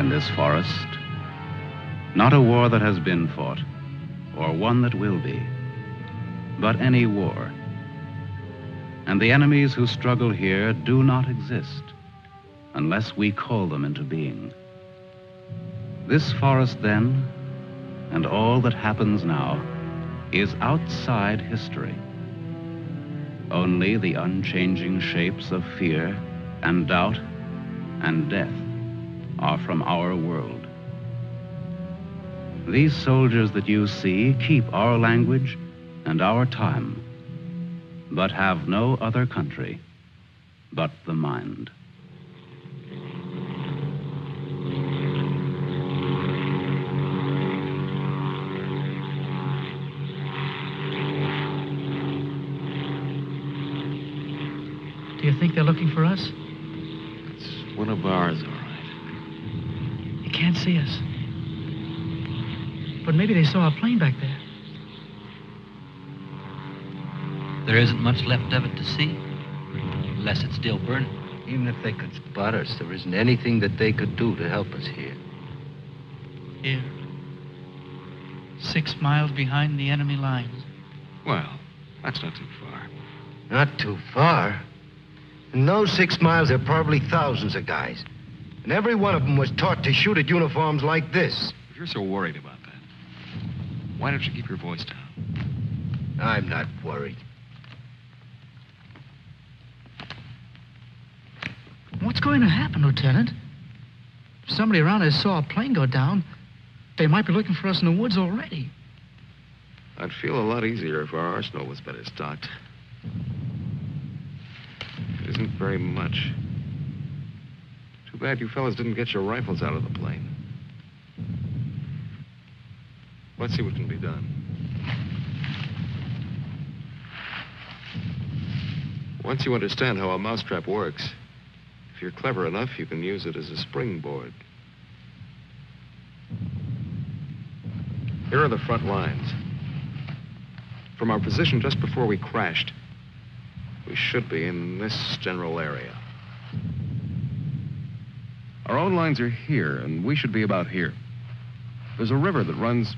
in this forest. Not a war that has been fought, or one that will be, but any war. And the enemies who struggle here do not exist unless we call them into being. This forest, then, and all that happens now, is outside history. Only the unchanging shapes of fear and doubt and death are from our world. These soldiers that you see keep our language and our time, but have no other country but the mind. Do you think they're looking for us? It's one of ours, all right. They can't see us. But maybe they saw a plane back there. There isn't much left of it to see, unless it's still burning. Even if they could spot us, there isn't anything that they could do to help us here. Here. 6 miles behind the enemy lines. Well, that's not too far. Not too far. In those 6 miles, there are probably thousands of guys. And every one of them was taught to shoot at uniforms like this. If you're so worried about that, why don't you keep your voice down? I'm not worried. What's going to happen, Lieutenant? If somebody around us saw a plane go down, they might be looking for us in the woods already. I'd feel a lot easier if our arsenal was better stocked. It isn't very much. Too bad you fellas didn't get your rifles out of the plane. Let's see what can be done. Once you understand how a mousetrap works, if you're clever enough, you can use it as a springboard. Here are the front lines. From our position just before we crashed, we should be in this general area. Our own lines are here, and we should be about here. There's a river that runs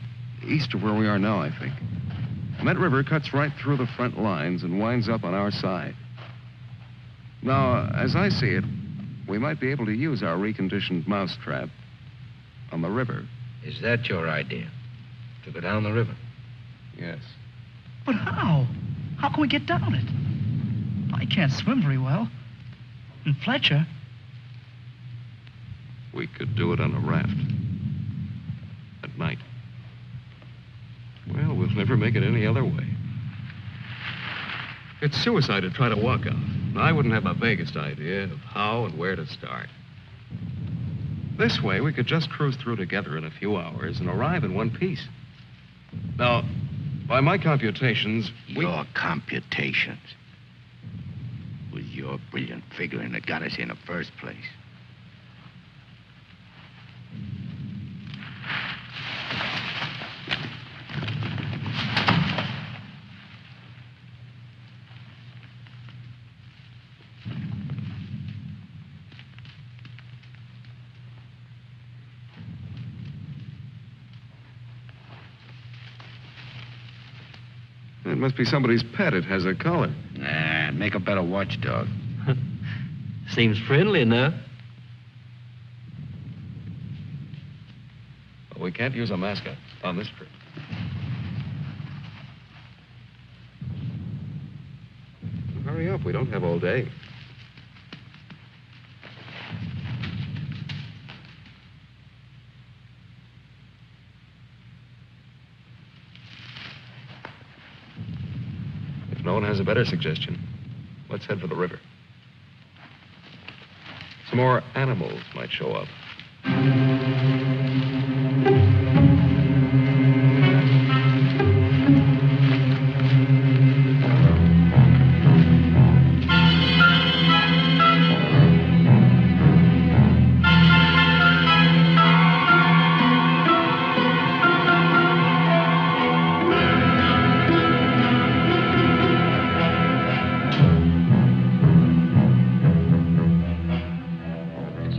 east of where we are now, I think. And that river cuts right through the front lines and winds up on our side. Now, as I see it, we might be able to use our reconditioned mousetrap on the river. Is that your idea? To go down the river? Yes. But how? How can we get down it? I can't swim very well. And Fletcher... We could do it on a raft. At night. Well, we'll never make it any other way. It's suicide to try to walk out. I wouldn't have the vaguest idea of how and where to start. This way, we could just cruise through together in a few hours and arrive in one piece. Now, by my computations, Your computations? It was your brilliant figuring that got us here in the first place. It must be somebody's pet. It has a collar. Nah, make a better watchdog. Seems friendly enough. But we can't use a mascot on this trip. Hurry up. We don't have all day. If no one has a better suggestion, let's head for the river. Some more animals might show up.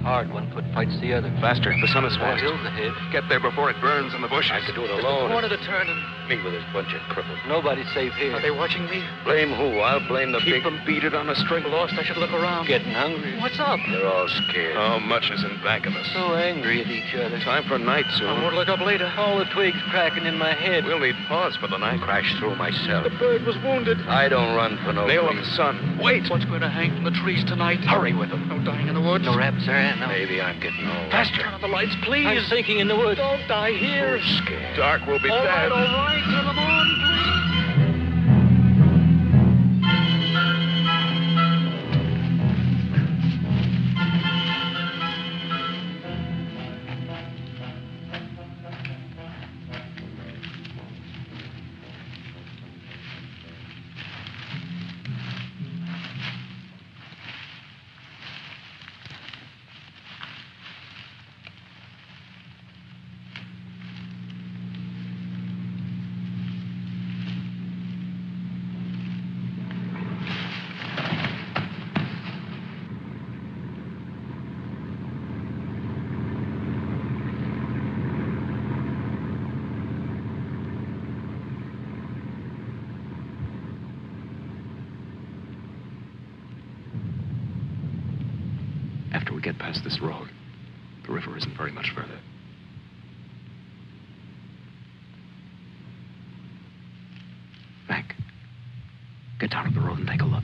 Hard one foot fights the other. Faster. The sun is More fast. hills ahead. Get there before it burns in the bushes. I could do it alone. Corner to turn and... Me with this bunch of cripples. Nobody's safe here. Are they watching me? Blame who? I'll blame the Keep big... them beat it on a string. Lost, I should look around. Getting hungry. What's up? They're all scared. How much is in back of us? So angry at each other. Time for night I soon. won't look up later. All the twigs cracking in my head. We'll need pause for the night. Crash through myself. The bird was wounded. I don't run for no Nail up reason. the sun. Wait. What's going to hang from the trees tonight? Hurry with them. No dying in the woods. No raps there, no. Maybe I'm getting old. Faster. Turn on the lights, please. I'm sinking in the woods. Don't die here. Scared. Dark will be All bad. right, all right. Turn them on, please. After we get past this road, the river isn't very much further. Mac, get down to the road and take a look.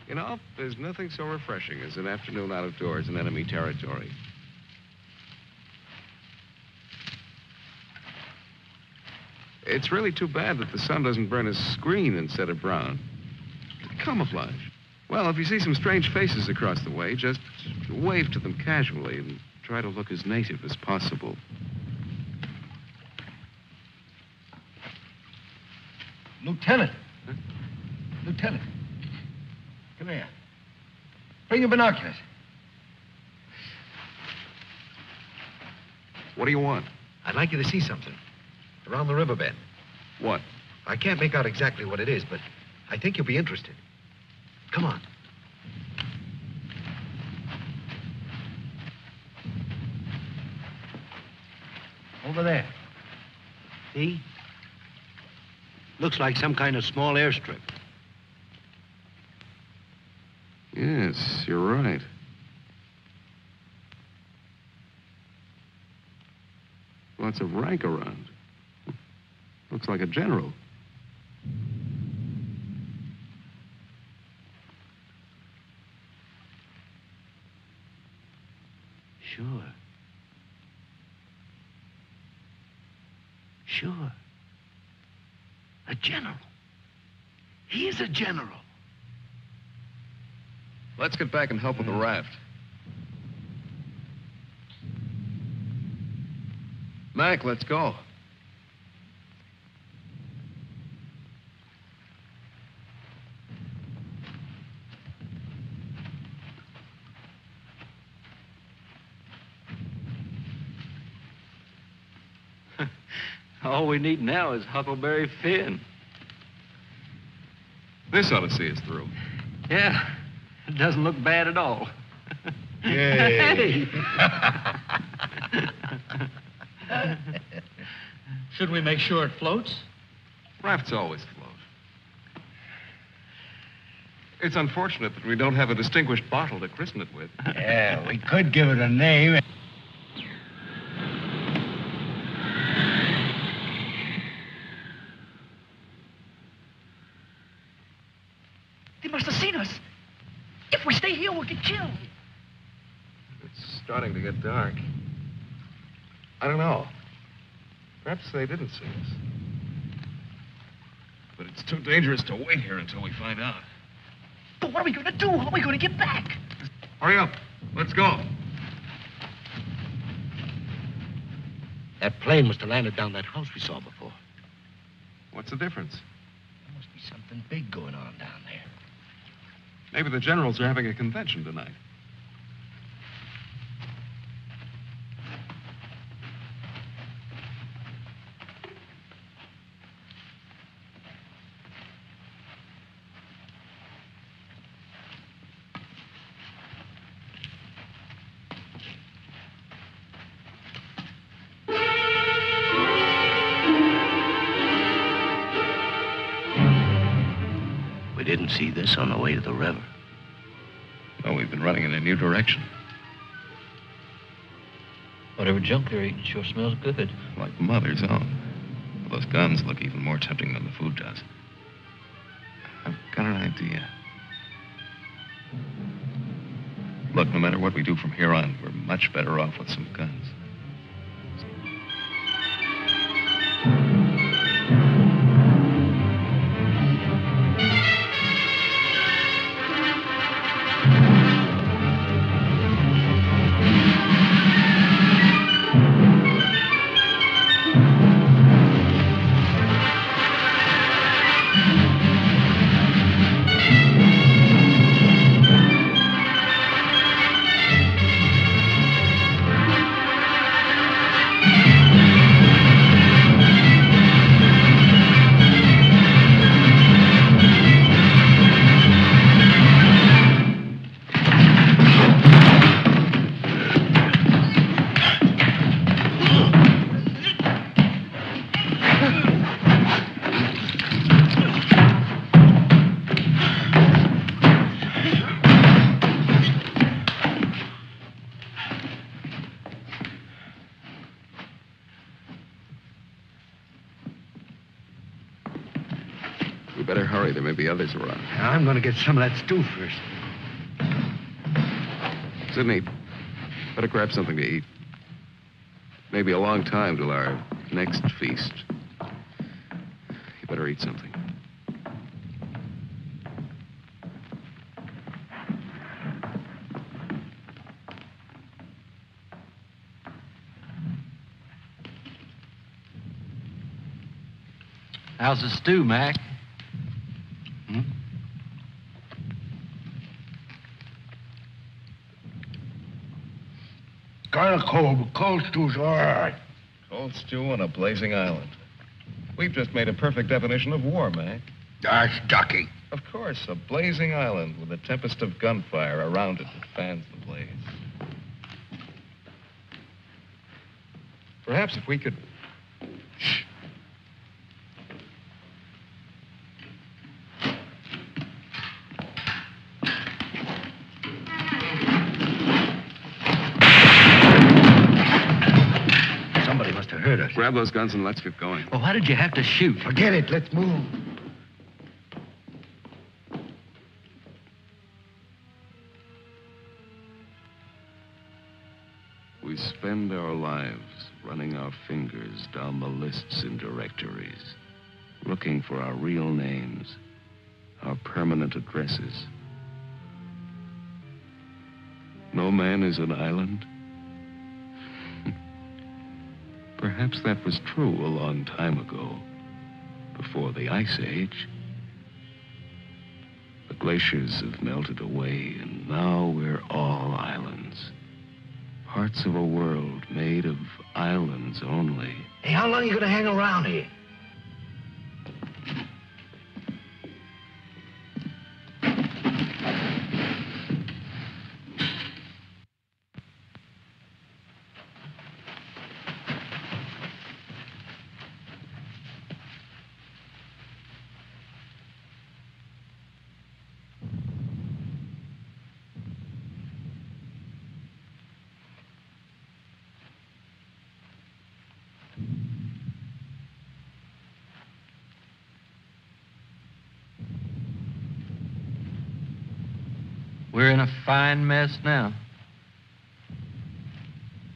You know, there's nothing so refreshing as an afternoon out of doors in enemy territory. It's really too bad that the sun doesn't burn his screen instead of brown. Camouflage. Well, if you see some strange faces across the way, just wave to them casually and try to look as native as possible. Lieutenant. Huh? Lieutenant. Come here. Bring your binoculars. What do you want? I'd like you to see something. Around the riverbed. What? I can't make out exactly what it is, but I think you'll be interested. Come on. Over there. See? Looks like some kind of small airstrip. Yes, you're right. Lots of rank around. Looks like a general. Sure. Sure. A general. He's a general. Let's get back and help with the raft. Mac, let's go. All we need now is Huckleberry Finn. This ought to see us through. Yeah. It doesn't look bad at all. Yay. Should we make sure it floats? Rafts always float. It's unfortunate that we don't have a distinguished bottle to christen it with. Yeah, we could give it a name. They must have seen us. If we stay here, we'll get killed. It's starting to get dark. I don't know. Perhaps they didn't see us. But it's too dangerous to wait here until we find out. But what are we going to do? How are we going to get back? Hurry up. Let's go. That plane must have landed down that house we saw before. What's the difference? There must be something big going on down there. Maybe the generals are having a convention tonight. We didn't see this on the way to the river. No, we've been running in a new direction. Whatever junk they're eating sure smells good. Like Mother's own. Those guns look even more tempting than the food does. I've got an idea. Look, no matter what we do from here on, we're much better off with some guns. We better hurry. There may be others around. I'm going to get some of that stew first. Sidney, better grab something to eat. Maybe a long time till our next feast. You better eat something. How's the stew, Mac? Kind of cold, but cold stew's all right. Cold stew on a blazing island. We've just made a perfect definition of war, Mac. That's ducky. Of course, a blazing island with a tempest of gunfire around it that fans the blaze. Perhaps if we could... Shh. Somebody must have heard us. Grab those guns and let's get going. Well, why did you have to shoot? Forget it. Let's move. We spend our lives running our fingers down the lists and directories, looking for our real names, our permanent addresses. No man is an island. Perhaps that was true a long time ago, before the Ice Age. The glaciers have melted away, and now we're all islands. Parts of a world made of islands only. Hey, how long are you going to hang around here? We're in a fine mess now.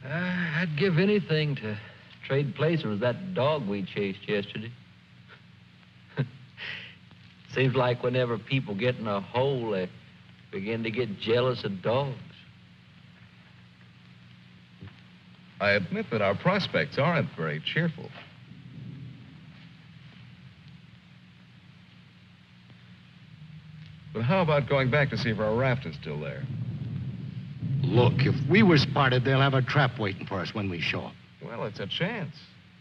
I'd give anything to trade places with that dog we chased yesterday. Seems like whenever people get in a hole, they begin to get jealous of dogs. I admit that our prospects aren't very cheerful. But how about going back to see if our raft is still there? Look, if we were spotted, they'll have a trap waiting for us when we show up. Well, it's a chance.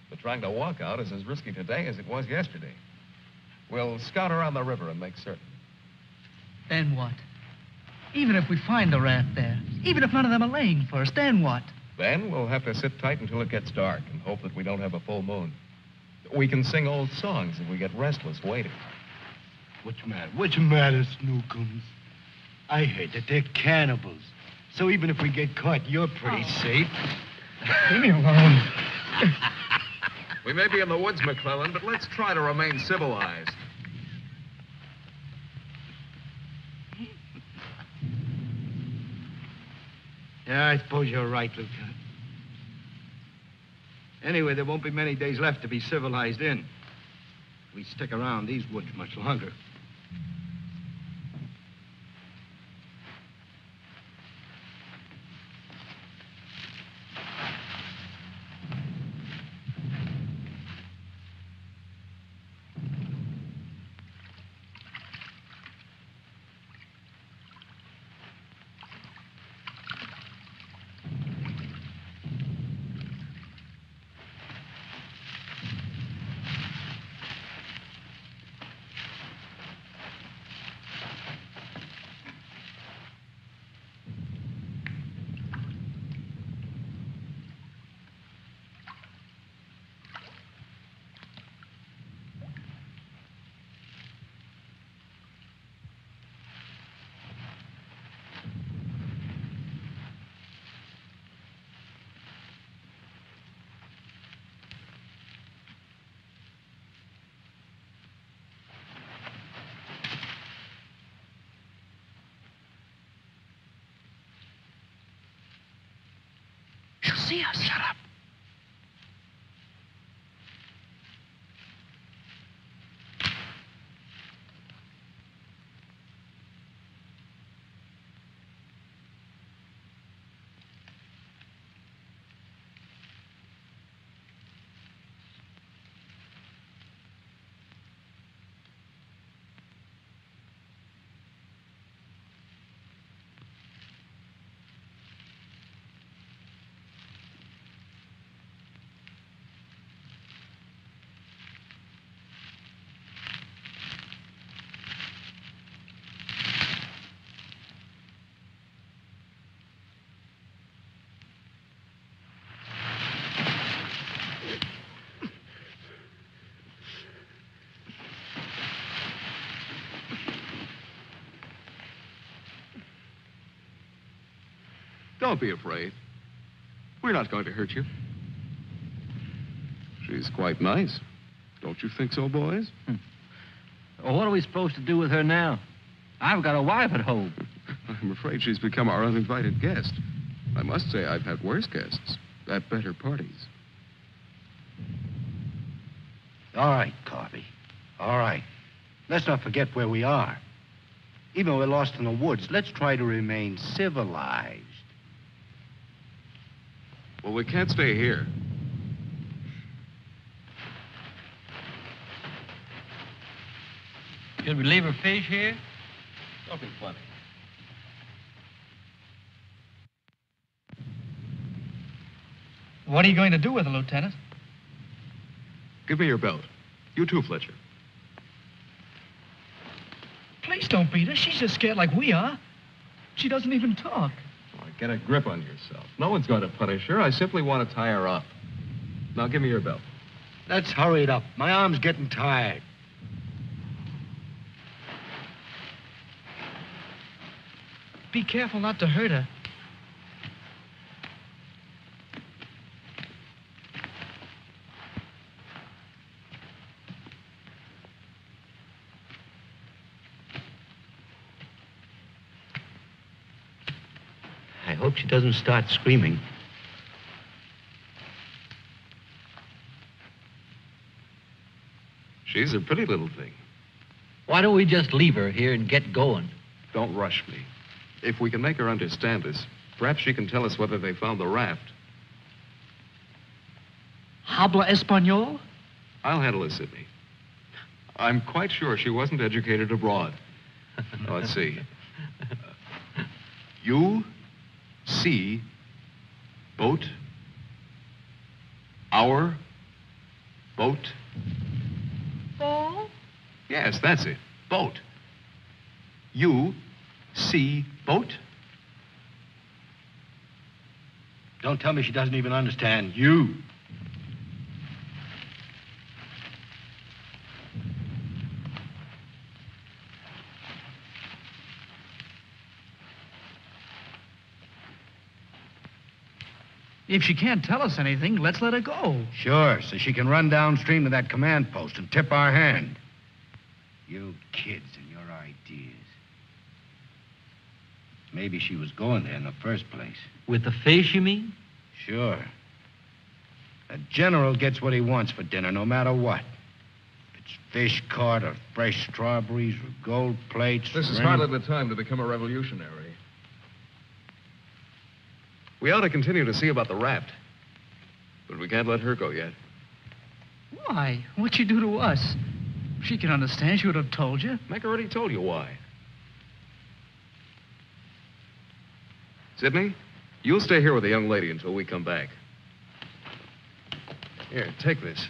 But trying to walk out is as risky today as it was yesterday. We'll scout around the river and make certain. Then what? Even if we find the raft there, even if none of them are laying for us, then what? Then we'll have to sit tight until it gets dark and hope that we don't have a full moon. We can sing old songs if we get restless waiting. What's the matter? What's the matter, Snookums? I heard that they're cannibals. So even if we get caught, you're pretty safe. Leave me alone. We may be in the woods, McClellan, but let's try to remain civilized. Yeah, I suppose you're right, Lieutenant. Anyway, there won't be many days left to be civilized in. We stick around these woods much longer. She'll see us. Shut up. Don't be afraid. We're not going to hurt you. She's quite nice. Don't you think so, boys? Well, what are we supposed to do with her now? I've got a wife at home. I'm afraid she's become our uninvited guest. I must say I've had worse guests at better parties. All right, Carby. All right. Let's not forget where we are. Even though we're lost in the woods, let's try to remain civilized. Well, we can't stay here. Should we leave her fish here? Don't be funny. What are you going to do with her, Lieutenant? Give me your belt. You too, Fletcher. Please don't beat her. She's just scared like we are. She doesn't even talk. Oh, get a grip on yourself. No one's going to punish her. I simply want to tie her up. Now, give me your belt. Let's hurry it up. My arm's getting tired. Be careful not to hurt her. hope she doesn't start screaming. She's a pretty little thing. Why don't we just leave her here and get going? Don't rush me. If we can make her understand us, perhaps she can tell us whether they found the raft. Habla Espanol? I'll handle it, Sidney. I'm quite sure she wasn't educated abroad. Now, let's see. You see boat, our boat. Ball? Yes, that's it. Boat. You see boat. Don't tell me she doesn't even understand you. If she can't tell us anything, let's let her go. Sure, so she can run downstream to that command post and tip our hand. You kids and your ideas. Maybe she was going there in the first place. With the fish, you mean? Sure. A general gets what he wants for dinner, no matter what. If it's fish caught or fresh strawberries or gold plates. This is ring- hardly the time to become a revolutionary. We ought to continue to see about the raft. But we can't let her go yet. Why? What'd she do to us? If she can understand, she would have told you. Mac already told you why. Sidney, you'll stay here with the young lady until we come back. Here, take this.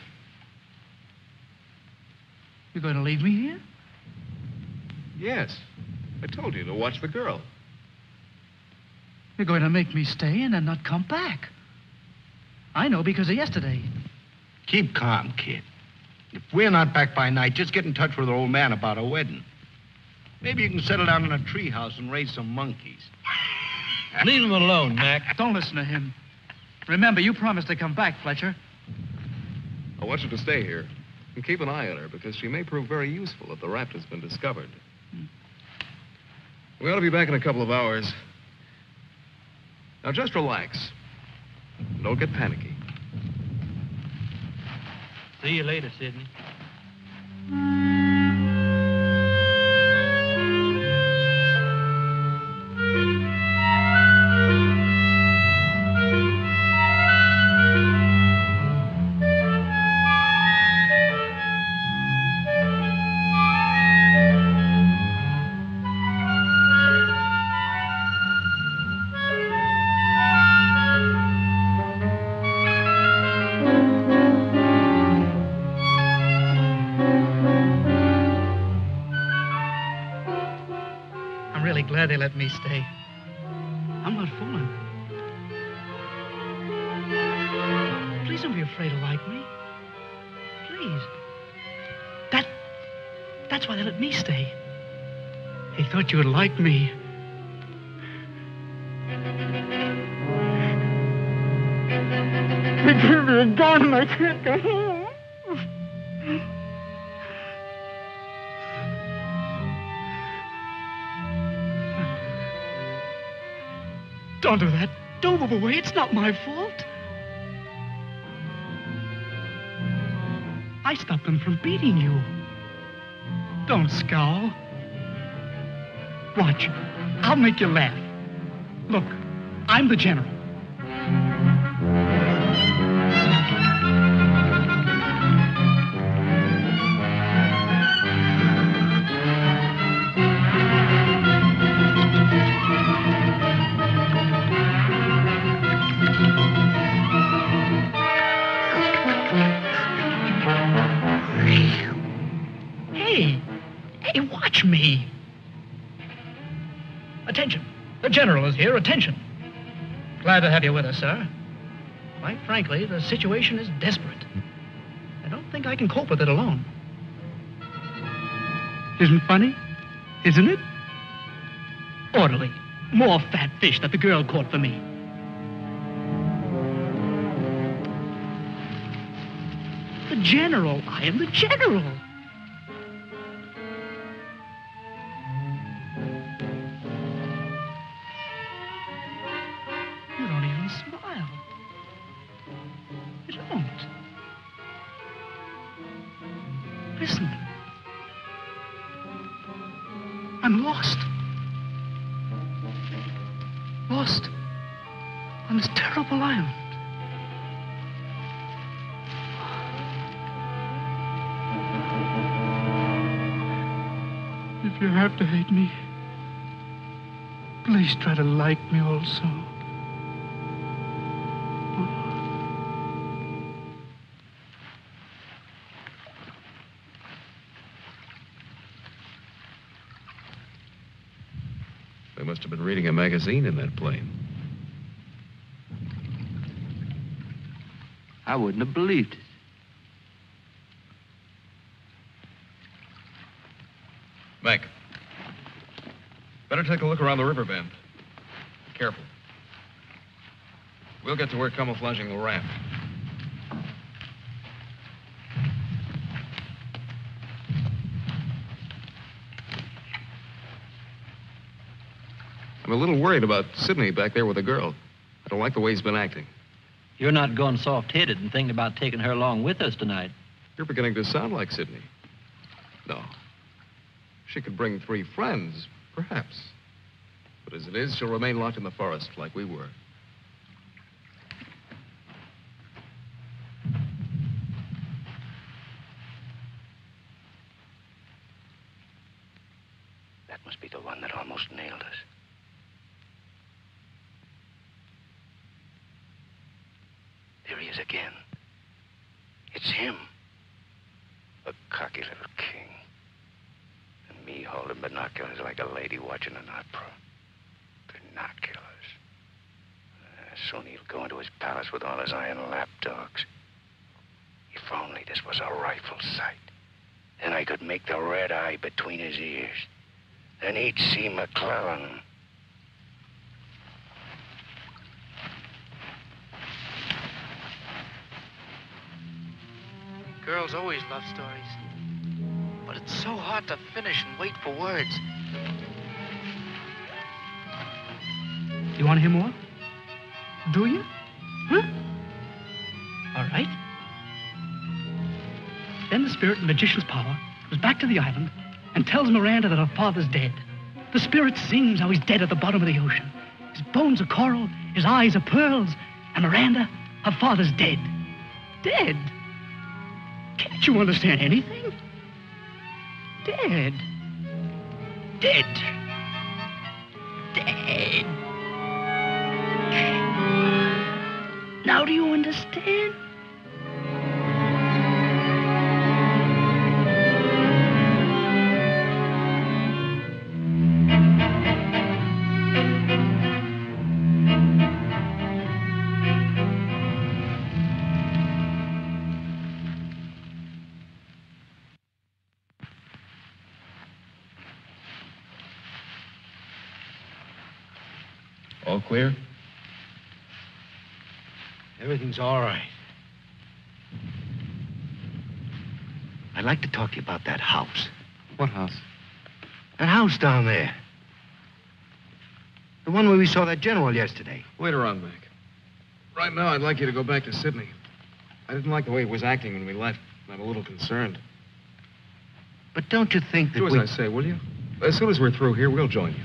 You're going to leave me here? Yes. I told you to watch the girl. You're going to make me stay and then not come back. I know because of yesterday. Keep calm, kid. If we're not back by night, just get in touch with our old man about our wedding. Maybe you can settle down in a treehouse and raise some monkeys. Leave him alone, Mac. Don't listen to him. Remember, you promised to come back, Fletcher. I want you to stay here and keep an eye on her because she may prove very useful if the raft has been discovered. We ought to be back in a couple of hours. Now, just relax. Don't get panicky. See you later, Sidney. Glad they let me stay. I'm not fooling. Please don't be afraid to like me. Please. That's why they let me stay. They thought you would like me. They gave me a gun and I can't go home. Don't do that. Don't move away. It's not my fault. I stopped them from beating you. Don't scowl. Watch. I'll make you laugh. Look, I'm the general. Hey, watch me. Attention. The general is here. Attention. Glad to have you with us, sir. Quite frankly, the situation is desperate. I don't think I can cope with it alone. Isn't funny? Isn't it? Orderly. More fat fish that the girl caught for me. The general. I am the general. Lost on this terrible island. If you have to hate me, please try to like me also. They must have been reading a magazine in that plane. I wouldn't have believed it. Mac, better take a look around the river bend. Be careful. We'll get to work camouflaging the raft. I'm a little worried about Sidney back there with the girl. I don't like the way he's been acting. You're not going soft-headed and thinking about taking her along with us tonight. You're beginning to sound like Sidney. No. She could bring 3 friends, perhaps. But as it is, she'll remain locked in the forest like we were. That must be the one that almost nailed us. There he is again. It's him. A cocky little king. And me holding binoculars like a lady watching an opera. Binoculars. Soon he'll go into his palace with all his iron lapdogs. If only this was a rifle sight. Then I could make the red eye between his ears. Then he'd see McClellan. Girls always love stories. But it's so hard to finish and wait for words. You want to hear more? Do you? Huh? All right. Then the spirit in the magician's power goes back to the island and tells Miranda that her father's dead. The spirit sings how he's dead at the bottom of the ocean. His bones are coral, his eyes are pearls, and Miranda, her father's dead. Dead? Can't you understand anything? Dead. Dead. Dead. Now do you understand? All clear? Everything's all right. I'd like to talk to you about that house. What house? That house down there. The one where we saw that general yesterday. Later on, Mac. Right now, I'd like you to go back to Sydney. I didn't like the way he was acting when we left. I'm a little concerned. But don't you think that Do as I say, will you? As soon as we're through here, we'll join you.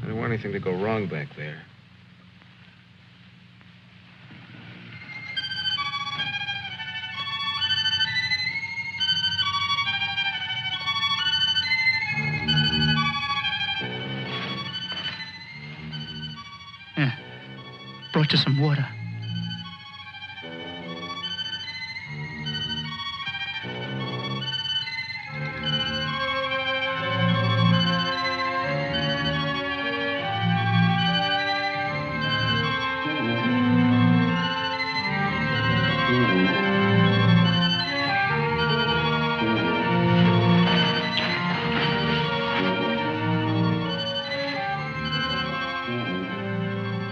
I don't want anything to go wrong back there. Yeah. Brought you some water.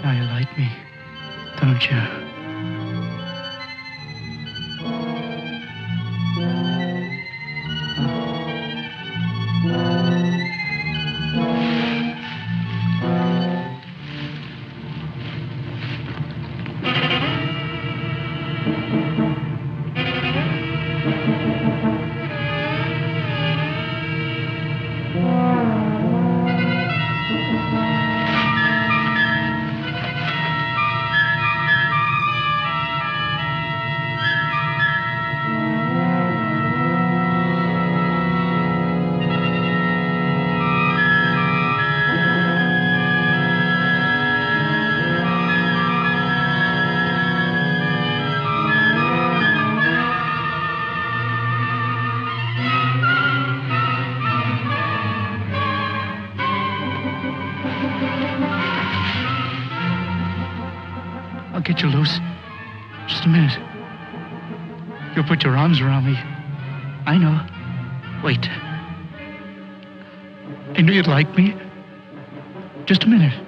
Now you like me, don't you? I'll get you loose. Just a minute. You'll put your arms around me. I know. Wait. I knew you'd like me. Just a minute.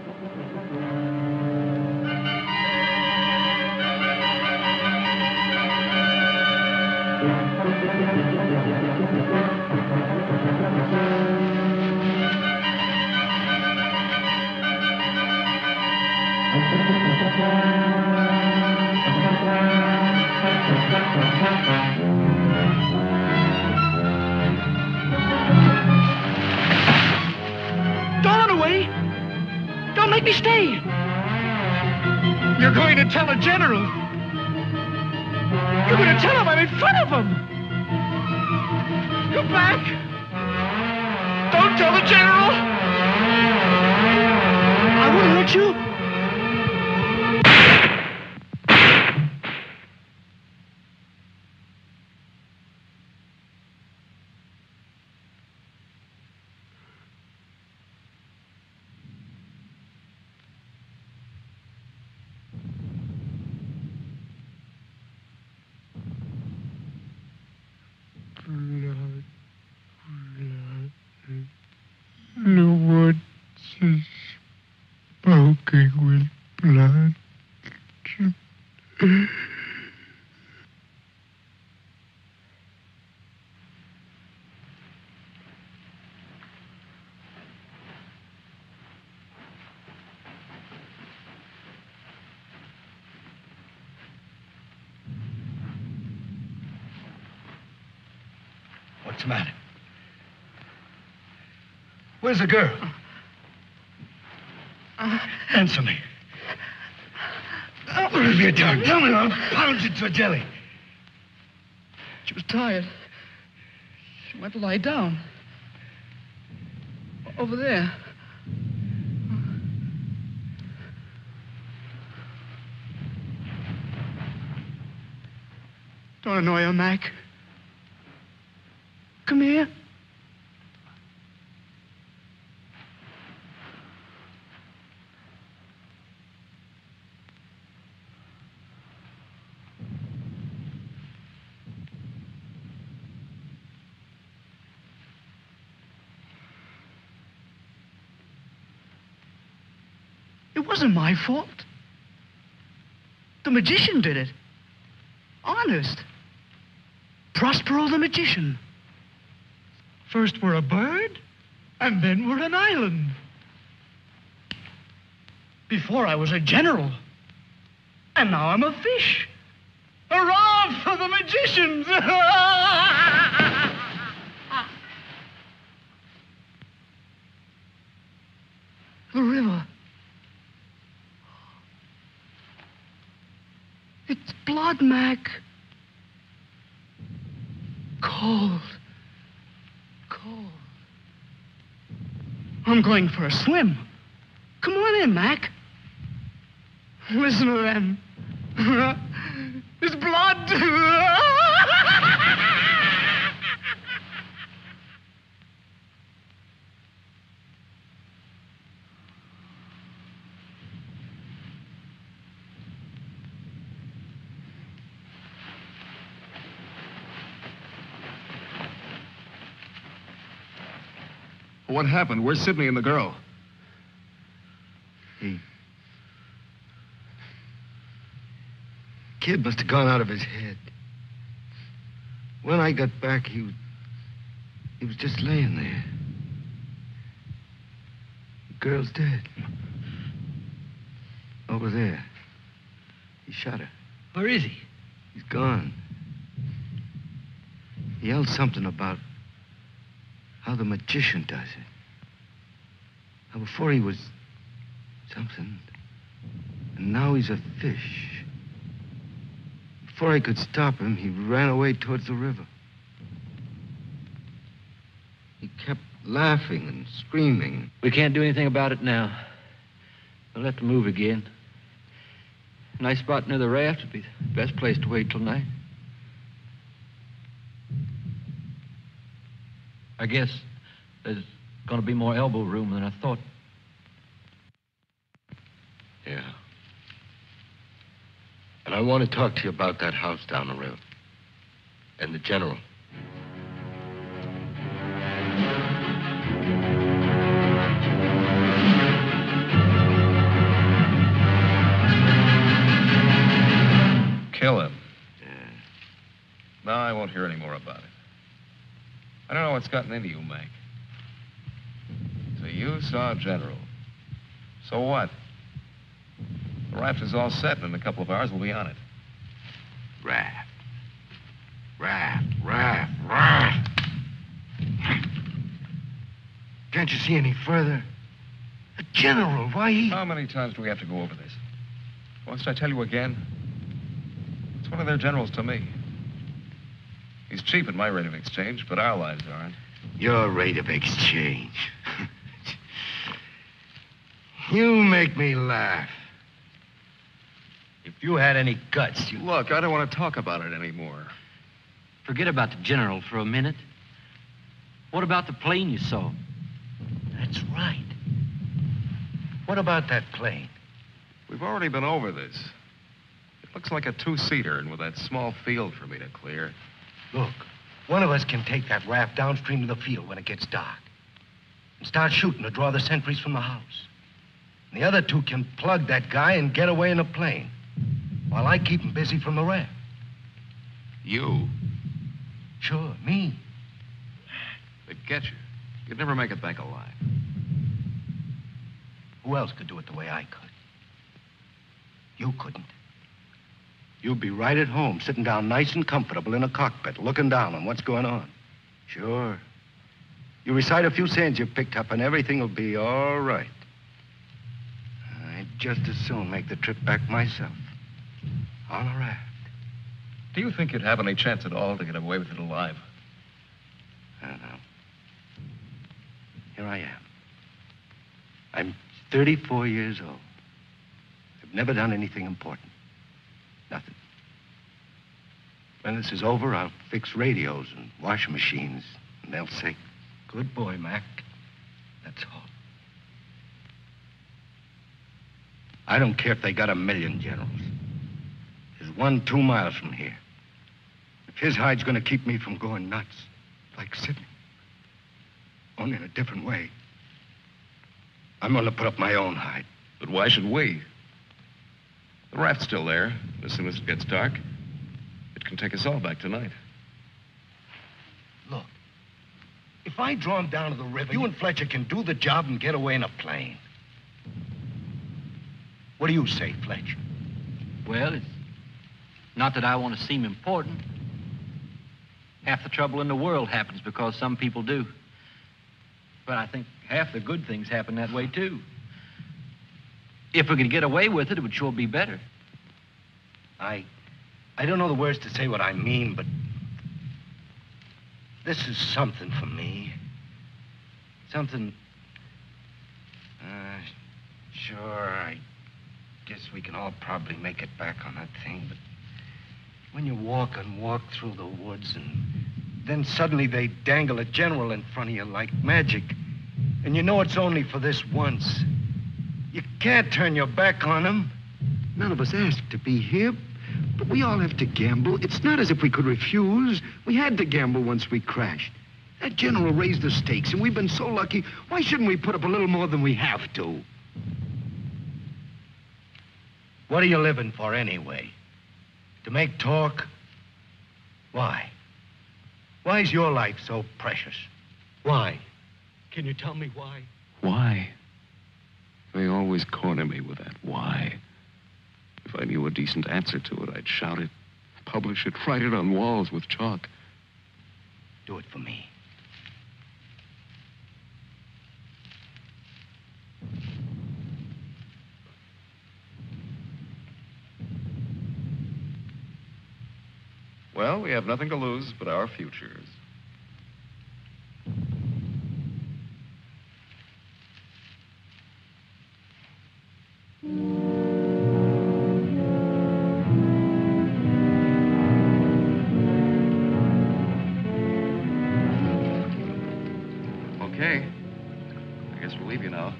Don't run away. Don't make me stay. You're going to tell the general. You're going to tell him I'm in front of him. Come back. Don't tell the general. I wouldn't hurt you. The woods is smoking with blood. What's the matter? Where's the girl? Answer me. What have you done? Tell me, I'll pound you to a jelly. She was tired. She went to lie down. Over there. Don't annoy her, Mac. Come here. It wasn't my fault. The magician did it. Honest. Prospero the magician. First we're a bird, and then we're an island. Before I was a general, and now I'm a fish. Hurrah for the magicians! The river. It's blood, Mac. Cold. Cold. I'm going for a swim. Come on in, Mac. Listen to them. It's blood. What happened? Where's Sidney and the girl? Kid must have gone out of his head. When I got back, he was just laying there. The girl's dead. Over there. He shot her. Where is he? He's gone. He yelled something about how the magician does it. How before he was something, and now he's a fish. Before I could stop him, he ran away towards the river. He kept laughing and screaming. We can't do anything about it now. We'll have to move again. A nice spot near the raft would be the best place to wait till night. I guess there's going to be more elbow room than I thought. Yeah. And I want to talk to you about that house down the road. And the general. Kill him. Yeah. No, I won't hear any more about it. I don't know what's gotten into you, Mac. So you saw a general. So what? The raft is all set, and in a couple of hours we'll be on it. Raft. Raft. Can't you see any further? A general, why he... How many times do we have to go over this? Must I tell you again? It's one of their generals to me. He's cheap at my rate of exchange, but our lives aren't. Your rate of exchange. You make me laugh. If you had any guts, you... Look, I don't want to talk about it anymore. Forget about the general for a minute. What about the plane you saw? That's right. What about that plane? We've already been over this. It looks like a two-seater, and with that small field for me to clear. Look, one of us can take that raft downstream to the field when it gets dark and start shooting to draw the sentries from the house. And the other two can plug that guy and get away in a plane while I keep him busy from the raft. You? Sure, me. They'd get you. You'd never make it back alive. Who else could do it the way I could? You couldn't. You'd be right at home, sitting down nice and comfortable in a cockpit, looking down on what's going on. Sure. You recite a few sayings you picked up, and everything will be all right. I'd just as soon make the trip back myself. On a raft. Do you think you'd have any chance at all to get away with it alive? I don't know. Here I am. I'm 34 years old. I've never done anything important. Nothing. When this is over, I'll fix radios and washing machines, and they'll say, "Good boy, Mac." That's all. I don't care if they got 1,000,000 generals. There's one 2 miles from here. If his hide's gonna keep me from going nuts, like Sidney, only in a different way, I'm gonna put up my own hide. But why should we? The raft's still there. As soon as it gets dark, it can take us all back tonight. Look, if I draw him down to the river, you and Fletcher can do the job and get away in a plane. What do you say, Fletcher? Well, it's not that I want to seem important. Half the trouble in the world happens because some people do. But I think half the good things happen that way, too. If we could get away with it, it would sure be better. I don't know the words to say what I mean, but this is something for me. Something... Sure, I guess we can all probably make it back on that thing, but when you walk and walk through the woods and then suddenly they dangle a general in front of you like magic, and you know it's only for this once, you can't turn your back on him. None of us asked to be here, but we all have to gamble. It's not as if we could refuse. We had to gamble once we crashed. That general raised the stakes, and we've been so lucky. Why shouldn't we put up a little more than we have to? What are you living for anyway? To make talk? Why? Why is your life so precious? Why? Can you tell me why? Why? They always corner me with that why. If I knew a decent answer to it, I'd shout it, publish it, write it on walls with chalk. Do it for me. Well, we have nothing to lose but our futures. Okay. I guess we'll leave you now.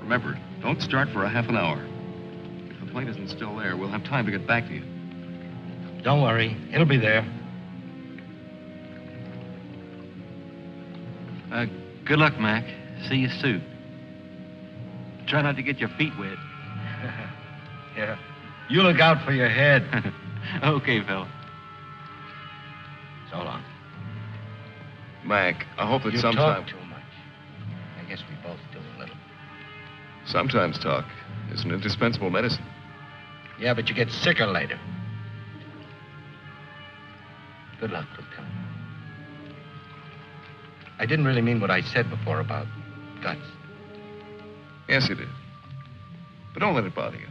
Remember, don't start for a half an hour. plane isn't still there, we'll have time to get back to you. Don't worry. It'll be there. Good luck, Mac. See you soon. Try not to get your feet wet. Yeah. You look out for your head. Okay, fella. So long. Mac, I hope that You sometime... talk too much. I guess we both do a little. Sometimes talk is an indispensable medicine. Yeah, but you get sicker later. Good luck, Lieutenant. I didn't really mean what I said before about guts. Yes, you did. But don't let it bother you.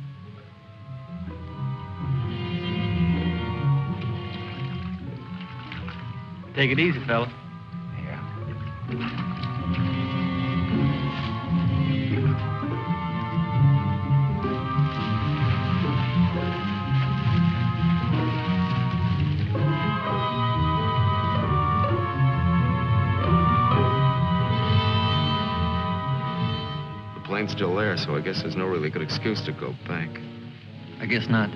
Take it easy, fella. Yeah. The plane's still there, so I guess there's no really good excuse to go back. I guess not.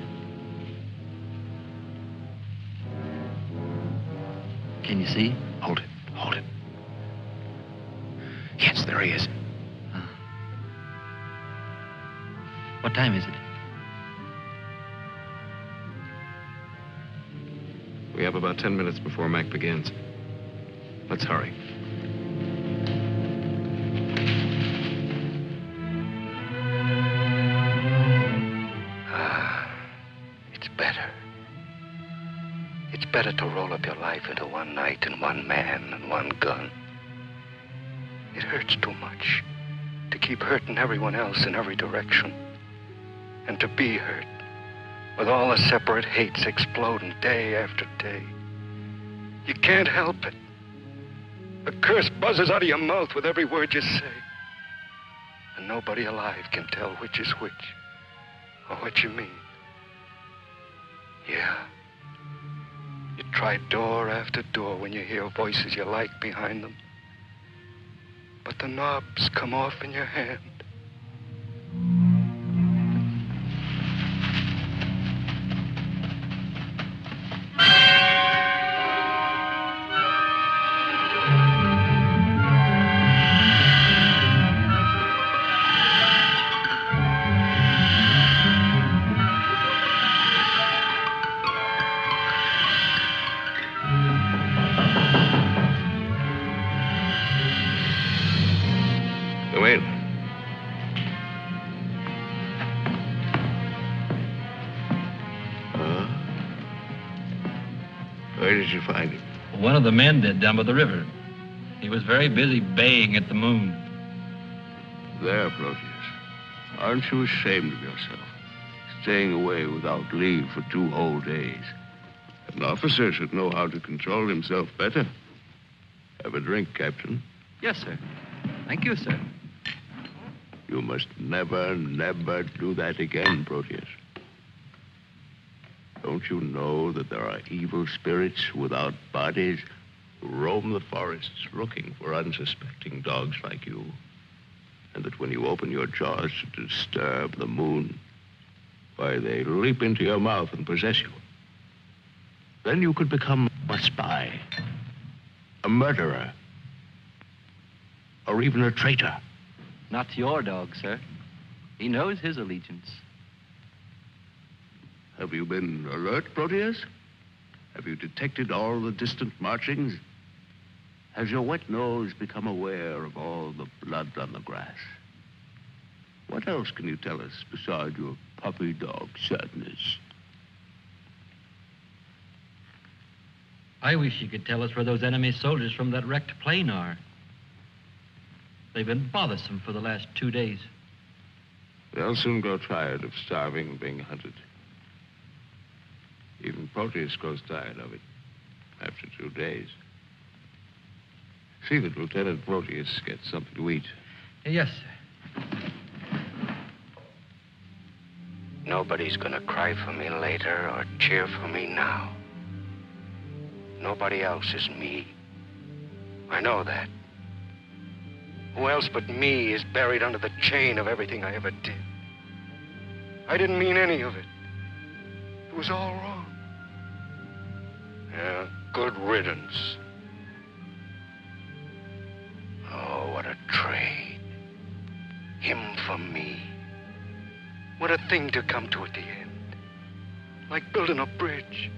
Can you see? Hold it. Hold it. Yes, there he is. What time is it? We have about 10 minutes before Mac begins. Let's hurry. It's better. It's better to roll up your life into one night and one man and one gun. It hurts too much to keep hurting everyone else in every direction. And to be hurt with all the separate hates exploding day after day. You can't help it. A curse buzzes out of your mouth with every word you say. And nobody alive can tell which is which or what you mean. Yeah. You try door after door when you hear voices you like behind them. But the knobs come off in your hand. Wait. Where did you find him? One of the men did down by the river. He was very busy baying at the moon. There, Proteus. Aren't you ashamed of yourself? Staying away without leave for 2 whole days. An officer should know how to control himself better. Have a drink, Captain. Yes, sir. Thank you, sir. You must never, never do that again, Proteus. Don't you know that there are evil spirits without bodies who roam the forests looking for unsuspecting dogs like you? And that when you open your jaws to disturb the moon, why, they leap into your mouth and possess you. Then you could become a spy, a murderer, or even a traitor. Not to your dog, sir. He knows his allegiance. Have you been alert, Proteus? Have you detected all the distant marchings? Has your wet nose become aware of all the blood on the grass? What else can you tell us besides your puppy dog sadness? I wish you could tell us where those enemy soldiers from that wrecked plane are. They've been bothersome for the last 2 days. They'll soon grow tired of starving and being hunted. Even Proteus grows tired of it after 2 days. See that Lieutenant Proteus gets something to eat. Yes, sir. Nobody's gonna cry for me later or cheer for me now. Nobody else is me. I know that. Who else but me is buried under the chain of everything I ever did? I didn't mean any of it. It was all wrong. Yeah, good riddance. Oh, what a trade. Him for me. What a thing to come to at the end. Like building a bridge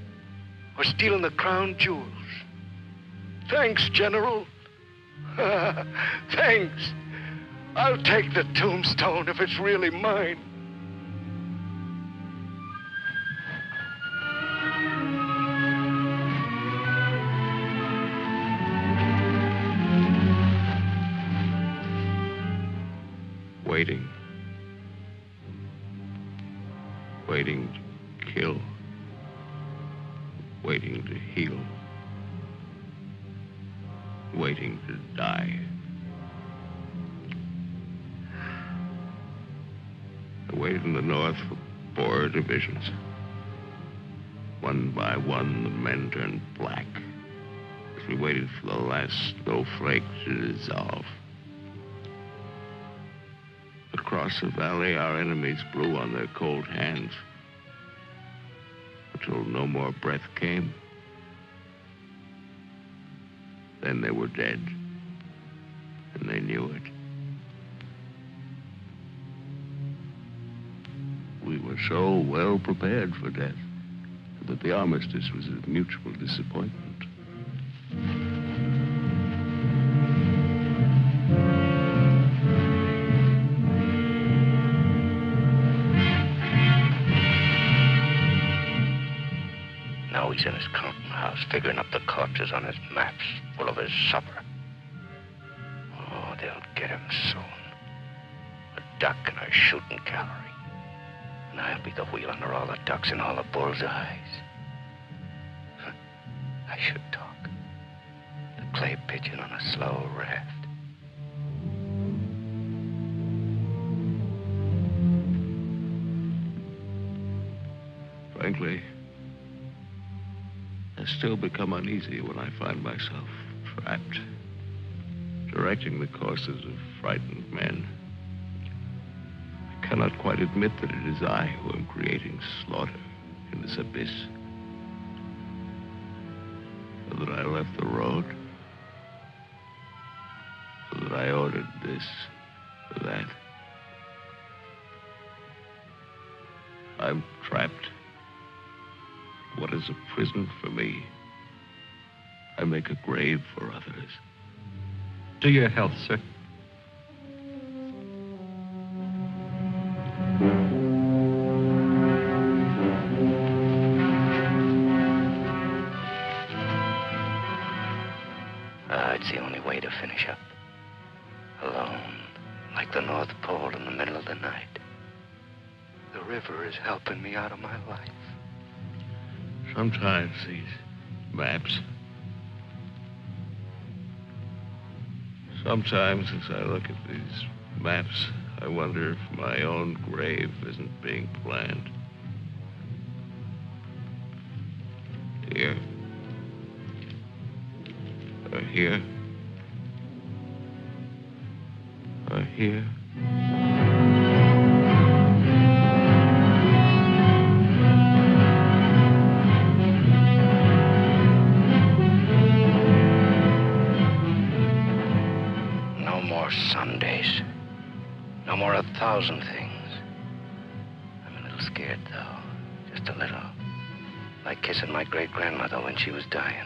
or stealing the crown jewels. Thanks, General. Thanks. I'll take the tombstone if it's really mine. Waiting. Waiting to kill. Waiting to heal. Waiting to die. I waited in the north for 4 divisions. One by one, the men turned black as we waited for the last snowflake to dissolve. Across the valley, our enemies blew on their cold hands until no more breath came. Then they were dead, and they knew it. We were so well prepared for death that the armistice was a mutual disappointment. Now he's in his counting house, figuring up the corpses on his maps, full of his supper. Oh, they'll get him soon. A duck in a shooting gallery. And I'll be the wheel under all the ducks and all the bulls' eyes. I should talk. The clay pigeon on a slow raft. Frankly, I still become uneasy when I find myself trapped, directing the courses of frightened men. I cannot quite admit that it is I who am creating slaughter in this abyss. So that I left the road. So that I ordered this or that. I'm trapped. What is a prison for me? I make a grave for others. To your health, sir. It's the only way to finish up. Alone, like the North Pole in the middle of the night. The river is helping me out of my life. Sometimes these maps. Sometimes as I look at these maps, I wonder if my own grave isn't being planned. Here. Or here. Or here. No more Sundays. No more 1,000 things. I'm a little scared, though. Just a little. Like kissing my great-grandmother when she was dying.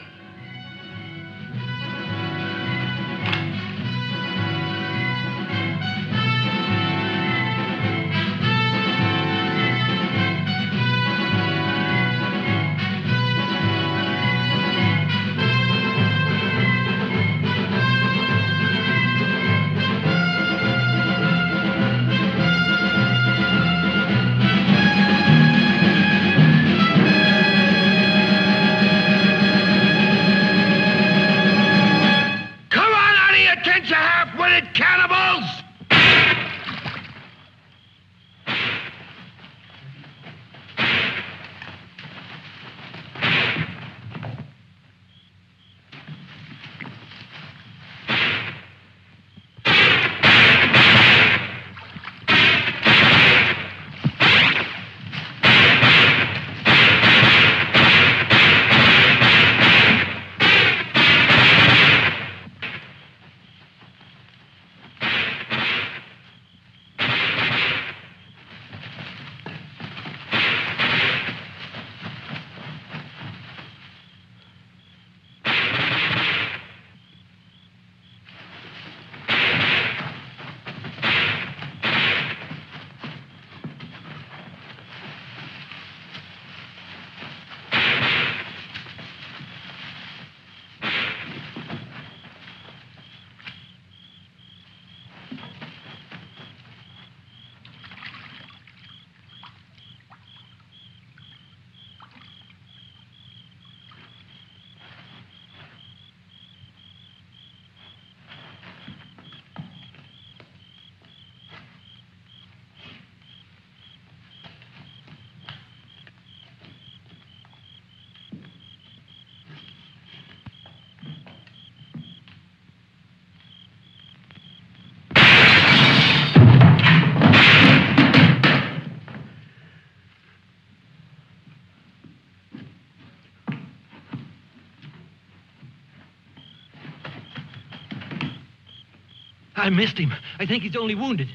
I missed him. I think he's only wounded.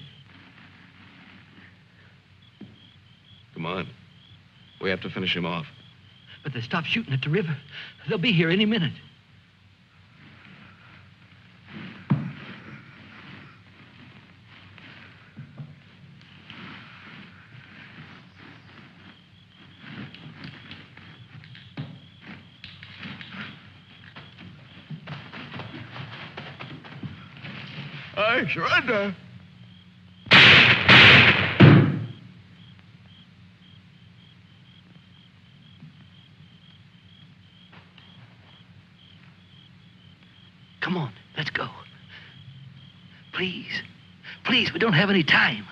Come on. We have to finish him off. But they stopped shooting at the river. They'll be here any minute. I surrender. Come on, let's go. Please. Please, we don't have any time.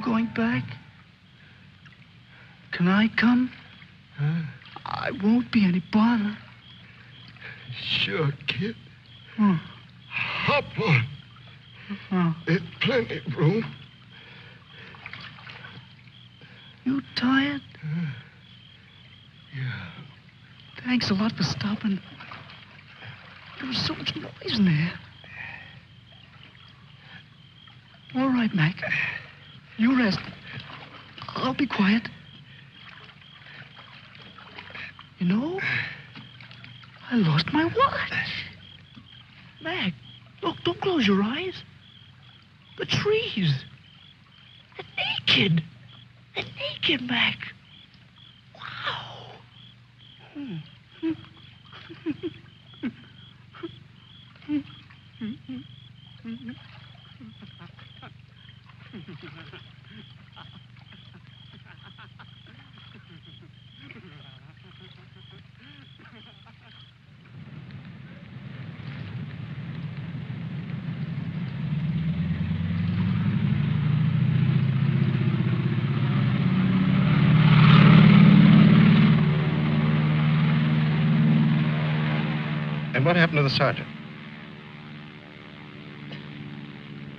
Going back? Can I come? I won't be any bother. Sure, kid. Oh. Hop on. Oh. There's plenty of room. You tired? Yeah. Thanks a lot for stopping. There was so much noise in there. All right, Mac. You rest. I'll be quiet. You know, I lost my watch. Mac, look, don't close your eyes. The trees. They're naked. They're naked, Mac. Wow. And what happened to the sergeant?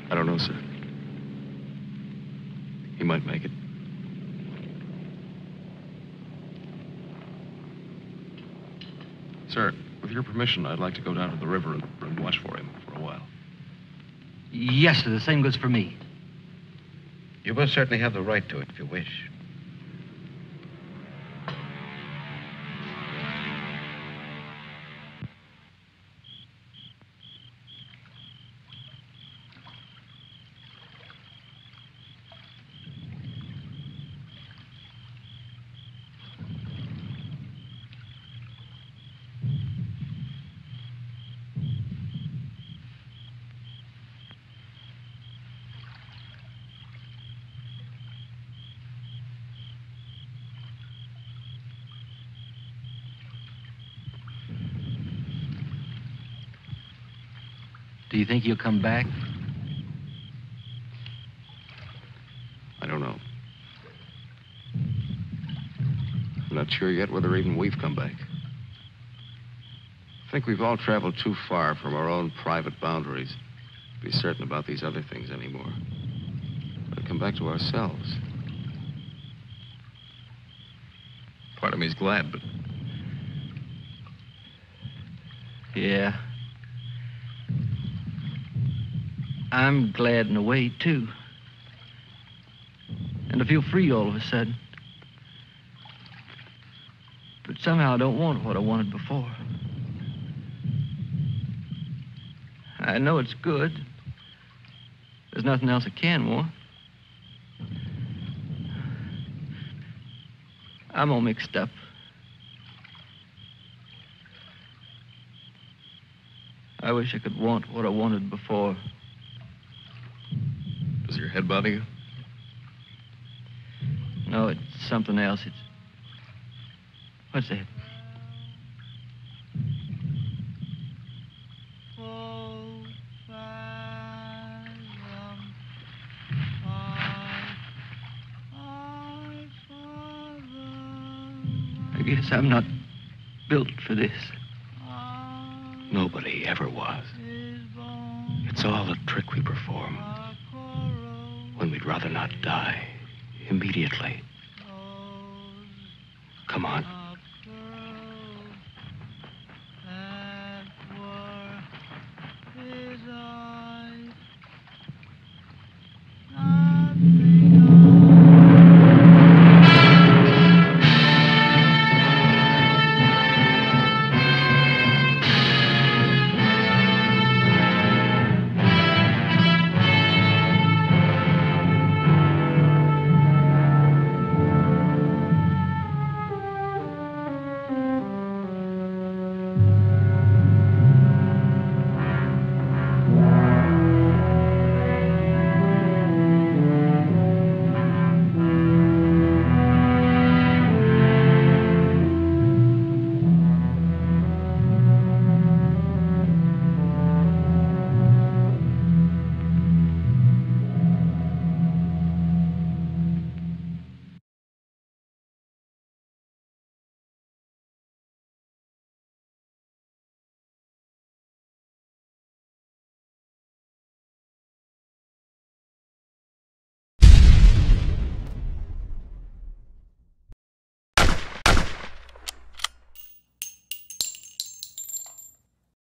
I don't know, sir. He might make it. Sir, with your permission, I'd like to go down to the river and watch for him for a while. Yes, sir. The same goes for me. You most certainly have the right to it if you wish. Do you think he'll come back? I don't know. I'm not sure yet whether even we've come back. I think we've all traveled too far from our own private boundaries to be certain about these other things anymore. But come back to ourselves. part of me's glad, but... Yeah. I'm glad in a way, too. And I feel free all of a sudden. But somehow I don't want what I wanted before. I know it's good. There's nothing else I can want. I'm all mixed up. I wish I could want what I wanted before. Does your head bother you? No, it's something else. It's... What's that? I guess I'm not built for this. Nobody ever was. It's all a trick we perform when we'd rather not die immediately. Come on.